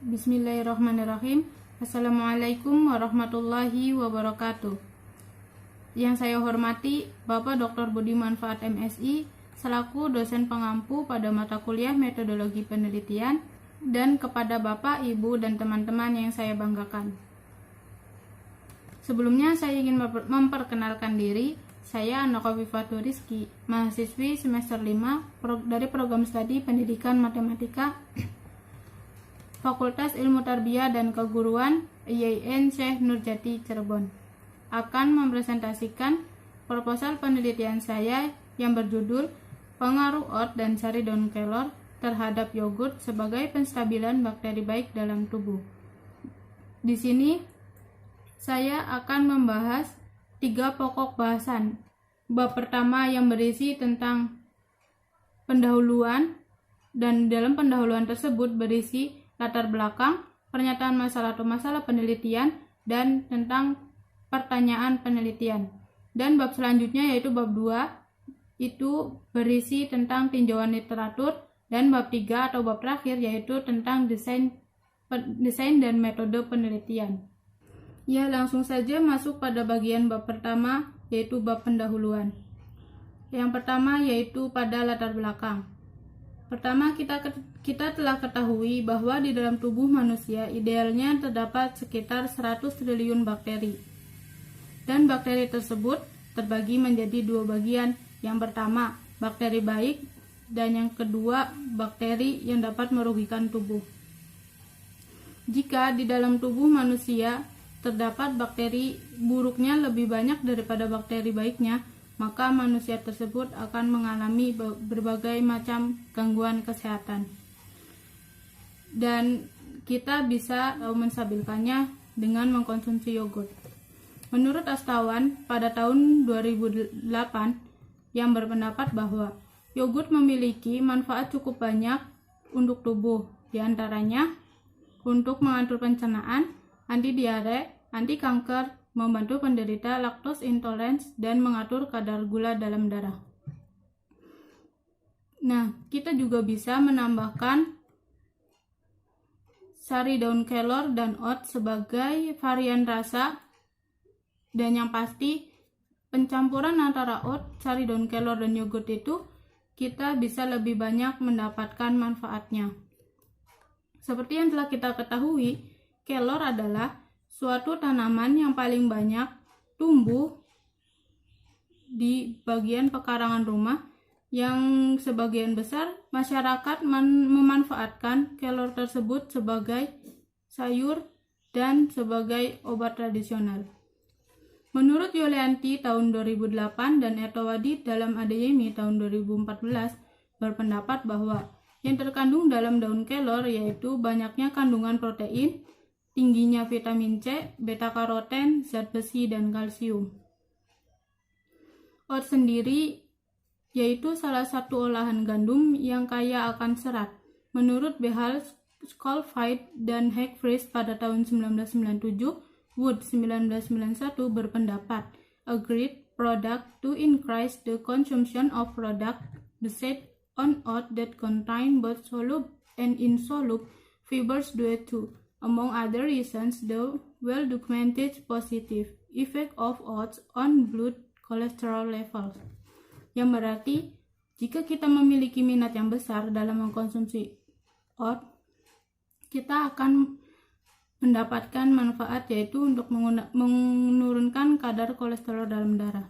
Bismillahirrahmanirrahim. Assalamualaikum warahmatullahi wabarakatuh. Yang saya hormati Bapak Dr. Budi Manfaat MSI selaku dosen pengampu pada mata kuliah metodologi penelitian, dan kepada Bapak, Ibu, dan teman-teman yang saya banggakan. Sebelumnya saya ingin memperkenalkan diri. Saya Anaka Vivatur Rizky, mahasiswi semester 5 dari program studi Pendidikan Matematika Fakultas Ilmu Tarbiyah dan Keguruan IAIN Syekh Nurjati Cirebon, akan mempresentasikan proposal penelitian saya yang berjudul Pengaruh oat dan sari daun kelor terhadap yogurt sebagai penstabilan bakteri baik dalam tubuh. Di sini saya akan membahas 3 pokok bahasan. Bab pertama yang berisi tentang pendahuluan, dan dalam pendahuluan tersebut berisi latar belakang, pernyataan masalah atau masalah penelitian, dan tentang pertanyaan penelitian. Dan bab selanjutnya yaitu bab 2, itu berisi tentang tinjauan literatur, dan bab 3 atau bab terakhir yaitu tentang desain dan metode penelitian. Ya, langsung saja masuk pada bagian bab pertama yaitu bab pendahuluan. Yang pertama yaitu pada latar belakang. Pertama, kita telah ketahui bahwa di dalam tubuh manusia idealnya terdapat sekitar 100 triliun bakteri. Dan bakteri tersebut terbagi menjadi 2 bagian. Yang pertama, bakteri baik, dan yang kedua, bakteri yang dapat merugikan tubuh. Jika di dalam tubuh manusia terdapat bakteri buruknya lebih banyak daripada bakteri baiknya, maka manusia tersebut akan mengalami berbagai macam gangguan kesehatan. Dan kita bisa menstabilkannya dengan mengkonsumsi yogurt. Menurut Astawan pada tahun 2008 yang berpendapat bahwa yogurt memiliki manfaat cukup banyak untuk tubuh, diantaranya untuk mengatur pencernaan, anti diare, anti kanker, membantu penderita lactose intolerance, dan mengatur kadar gula dalam darah. Nah, kita juga bisa menambahkan sari daun kelor dan oat sebagai varian rasa, dan yang pasti pencampuran antara oat, sari daun kelor, dan yogurt itu kita bisa lebih banyak mendapatkan manfaatnya. Seperti yang telah kita ketahui, kelor adalah suatu tanaman yang paling banyak tumbuh di bagian pekarangan rumah, yang sebagian besar masyarakat memanfaatkan kelor tersebut sebagai sayur dan sebagai obat tradisional. Menurut Yulianti tahun 2008 dan Ertowadi dalam Adeyemi tahun 2014 berpendapat bahwa yang terkandung dalam daun kelor yaitu banyaknya kandungan protein, tingginya vitamin C, beta-karoten, zat besi, dan kalsium. Oat sendiri yaitu salah satu olahan gandum yang kaya akan serat. Menurut Behal, Schofield, dan Hackfries pada tahun 1997, Wood 1991 berpendapat, a great product to increase the consumption of product based on oat that contain both soluble and insoluble fibers due to, among other reasons, the well-documented positive effect of oats on blood cholesterol levels. Yang berarti, jika kita memiliki minat yang besar dalam mengkonsumsi oat, kita akan mendapatkan manfaat yaitu untuk menurunkan kadar kolesterol dalam darah.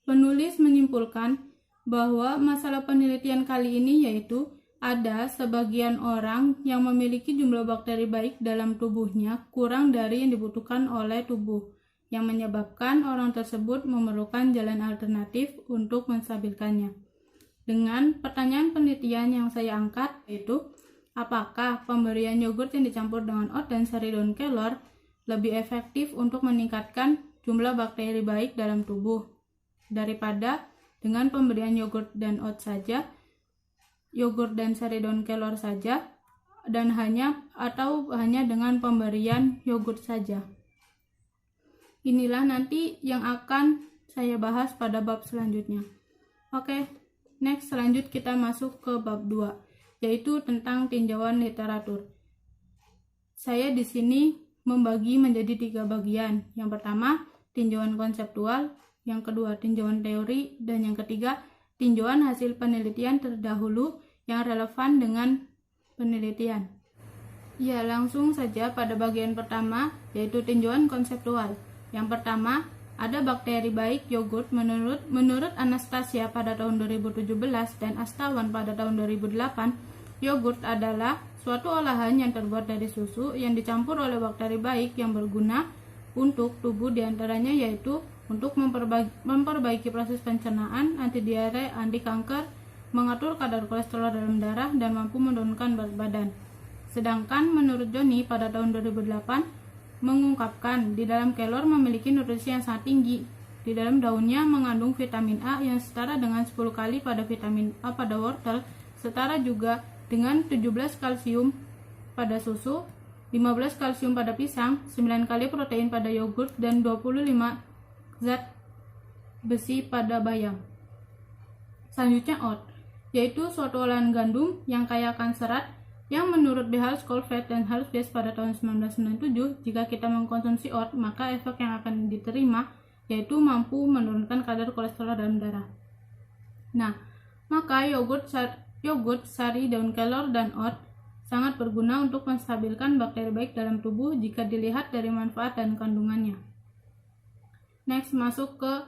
Penulis menyimpulkan bahwa masalah penelitian kali ini yaitu ada sebagian orang yang memiliki jumlah bakteri baik dalam tubuhnya kurang dari yang dibutuhkan oleh tubuh, yang menyebabkan orang tersebut memerlukan jalan alternatif untuk menstabilkannya. Dengan pertanyaan penelitian yang saya angkat yaitu, apakah pemberian yogurt yang dicampur dengan oat dan sari daun kelor lebih efektif untuk meningkatkan jumlah bakteri baik dalam tubuh daripada dengan pemberian yogurt dan oat saja, yogurt dan sari daun kelor saja, dan hanya dengan pemberian yogurt saja. Inilah nanti yang akan saya bahas pada bab selanjutnya. Oke, selanjut kita masuk ke bab 2, yaitu tentang tinjauan literatur. saya di sini membagi menjadi 3 bagian. Yang pertama, tinjauan konseptual, yang kedua, tinjauan teori, dan yang ketiga, tinjauan hasil penelitian terdahulu yang relevan dengan penelitian. Ya, langsung saja pada bagian pertama, yaitu tinjauan konseptual. Yang pertama, ada bakteri baik yogurt menurut Anastasia pada tahun 2017 dan Astawan pada tahun 2008. Yogurt adalah suatu olahan yang terbuat dari susu yang dicampur oleh bakteri baik yang berguna untuk tubuh, diantaranya yaitu untuk memperbaiki proses pencernaan, anti diare, anti kanker, mengatur kadar kolesterol dalam darah, dan mampu menurunkan berat badan. Sedangkan menurut Johnny pada tahun 2008 mengungkapkan di dalam kelor memiliki nutrisi yang sangat tinggi. Di dalam daunnya mengandung vitamin A yang setara dengan 10 kali pada vitamin A pada wortel, setara juga dengan 17 kalsium pada susu, 15 kalsium pada pisang, 9 kali protein pada yogurt, dan 25 zat besi pada bayam. Selanjutnya oat, yaitu suatu olahan gandum yang kaya akan serat yang menurut Behal, Schofield, dan Halfdes pada tahun 1997, jika kita mengkonsumsi oat, maka efek yang akan diterima yaitu mampu menurunkan kadar kolesterol dalam darah. Nah, maka yogurt, sari, daun kelor, dan oat sangat berguna untuk menstabilkan bakteri baik dalam tubuh jika dilihat dari manfaat dan kandungannya. Next, masuk ke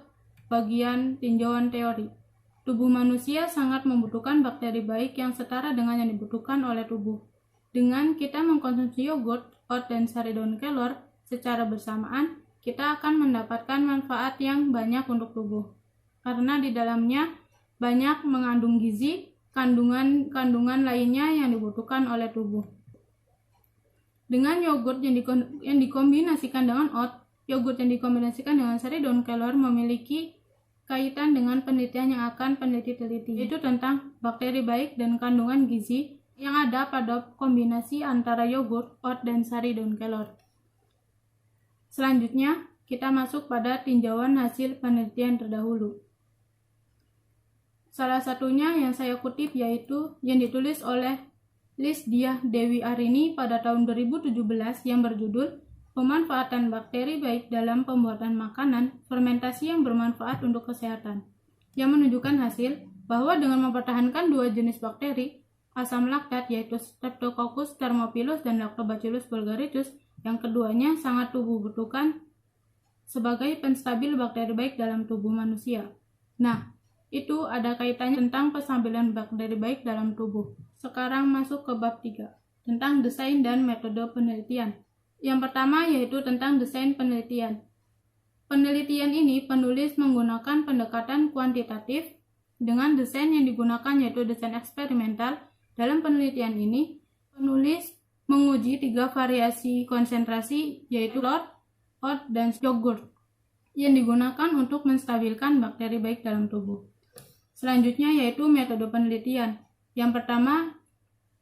bagian tinjauan teori. Tubuh manusia sangat membutuhkan bakteri baik yang setara dengan yang dibutuhkan oleh tubuh. Dengan kita mengkonsumsi yogurt, oat, dan sari daun kelor secara bersamaan, kita akan mendapatkan manfaat yang banyak untuk tubuh. Karena di dalamnya banyak mengandung gizi, kandungan lainnya yang dibutuhkan oleh tubuh. Dengan yogurt yang dikombinasikan dengan oat, yogurt yang dikombinasikan dengan sari daun kelor memiliki kaitan dengan penelitian yang akan peneliti teliti, yaitu tentang bakteri baik dan kandungan gizi yang ada pada kombinasi antara yogurt, oat, dan sari daun kelor. Selanjutnya, kita masuk pada tinjauan hasil penelitian terdahulu. Salah satunya yang saya kutip yaitu yang ditulis oleh Liz Diah Dewi Arini pada tahun 2017 yang berjudul Pemanfaatan bakteri baik dalam pembuatan makanan, fermentasi yang bermanfaat untuk kesehatan, yang menunjukkan hasil bahwa dengan mempertahankan 2 jenis bakteri, asam laktat yaitu Streptococcus thermophilus dan Lactobacillus bulgaricus, yang keduanya sangat tubuh butuhkan sebagai penstabil bakteri baik dalam tubuh manusia. Nah, itu ada kaitannya tentang penstabilan bakteri baik dalam tubuh. Sekarang masuk ke bab 3, tentang desain dan metode penelitian. Yang pertama yaitu tentang desain penelitian. Penelitian ini penulis menggunakan pendekatan kuantitatif dengan desain yang digunakan yaitu desain eksperimental. Dalam penelitian ini, penulis menguji 3 variasi konsentrasi yaitu kelor, oat, dan yogurt yang digunakan untuk menstabilkan bakteri baik dalam tubuh. Selanjutnya yaitu metode penelitian. Yang pertama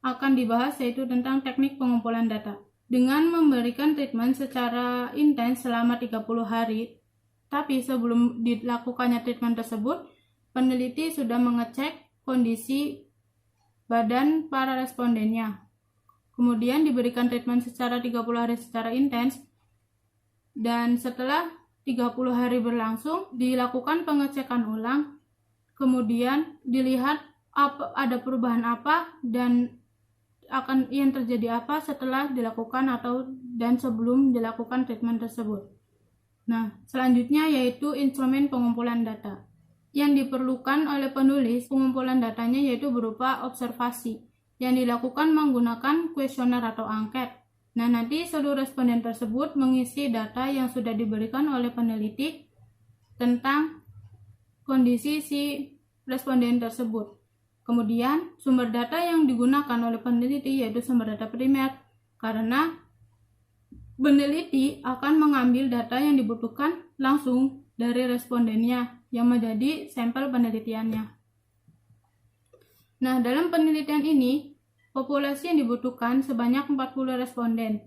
akan dibahas yaitu tentang teknik pengumpulan data. Dengan memberikan treatment secara intens selama 30 hari, tapi sebelum dilakukannya treatment tersebut, peneliti sudah mengecek kondisi badan para respondennya. Kemudian diberikan treatment secara 30 hari secara intens, dan setelah 30 hari berlangsung, dilakukan pengecekan ulang, kemudian dilihat ada perubahan apa dan akan yang terjadi apa setelah dilakukan dan sebelum dilakukan treatment tersebut. Nah, selanjutnya yaitu instrumen pengumpulan data. Yang diperlukan oleh penulis pengumpulan datanya yaitu berupa observasi yang dilakukan menggunakan kuesioner atau angket. Nah, nanti seluruh responden tersebut mengisi data yang sudah diberikan oleh peneliti tentang kondisi si responden tersebut. Kemudian, sumber data yang digunakan oleh peneliti yaitu sumber data primer, karena peneliti akan mengambil data yang dibutuhkan langsung dari respondennya yang menjadi sampel penelitiannya. Nah, dalam penelitian ini, populasi yang dibutuhkan sebanyak 40 responden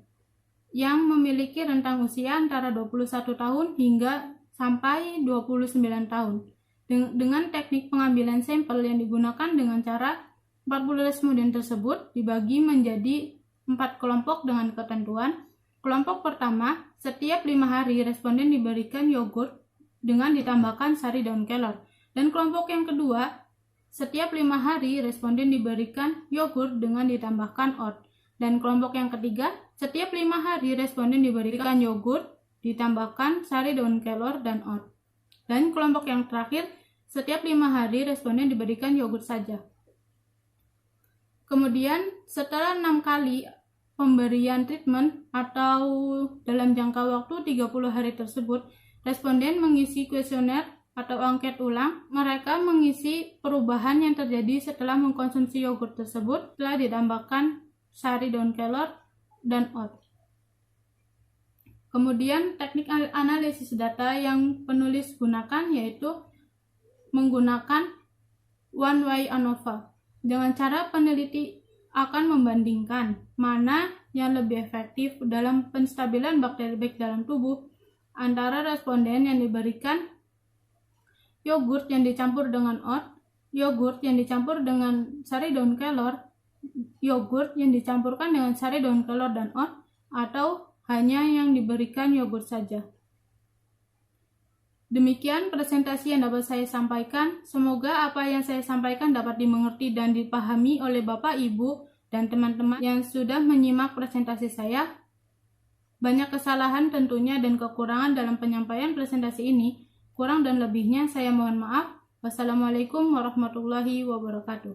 yang memiliki rentang usia antara 21 tahun hingga sampai 29 tahun. Dengan teknik pengambilan sampel yang digunakan dengan cara 40 responden tersebut dibagi menjadi 4 kelompok dengan ketentuan. Kelompok pertama, setiap 5 hari responden diberikan yogurt dengan ditambahkan sari daun kelor. Dan kelompok yang kedua, setiap 5 hari responden diberikan yogurt dengan ditambahkan oat. Dan kelompok yang ketiga, setiap 5 hari responden diberikan yogurt ditambahkan sari daun kelor dan oat. Dan kelompok yang terakhir, setiap 5 hari responden diberikan yogurt saja. Kemudian setelah 6 kali pemberian treatment atau dalam jangka waktu 30 hari tersebut, responden mengisi kuesioner atau angket ulang. Mereka mengisi perubahan yang terjadi setelah mengkonsumsi yogurt tersebut setelah ditambahkan sari daun kelor dan oat. Kemudian teknik analisis data yang penulis gunakan yaitu menggunakan one-way ANOVA. Dengan cara peneliti akan membandingkan mana yang lebih efektif dalam penstabilan bakteri baik dalam tubuh antara responden yang diberikan yogurt yang dicampur dengan oat, yogurt yang dicampur dengan sari daun kelor, yogurt yang dicampurkan dengan sari daun kelor dan oat, atau hanya yang diberikan yogurt saja. Demikian presentasi yang dapat saya sampaikan. Semoga apa yang saya sampaikan dapat dimengerti dan dipahami oleh Bapak, Ibu, dan teman-teman yang sudah menyimak presentasi saya. Banyak kesalahan tentunya dan kekurangan dalam penyampaian presentasi ini. Kurang dan lebihnya saya mohon maaf. Wassalamualaikum warahmatullahi wabarakatuh.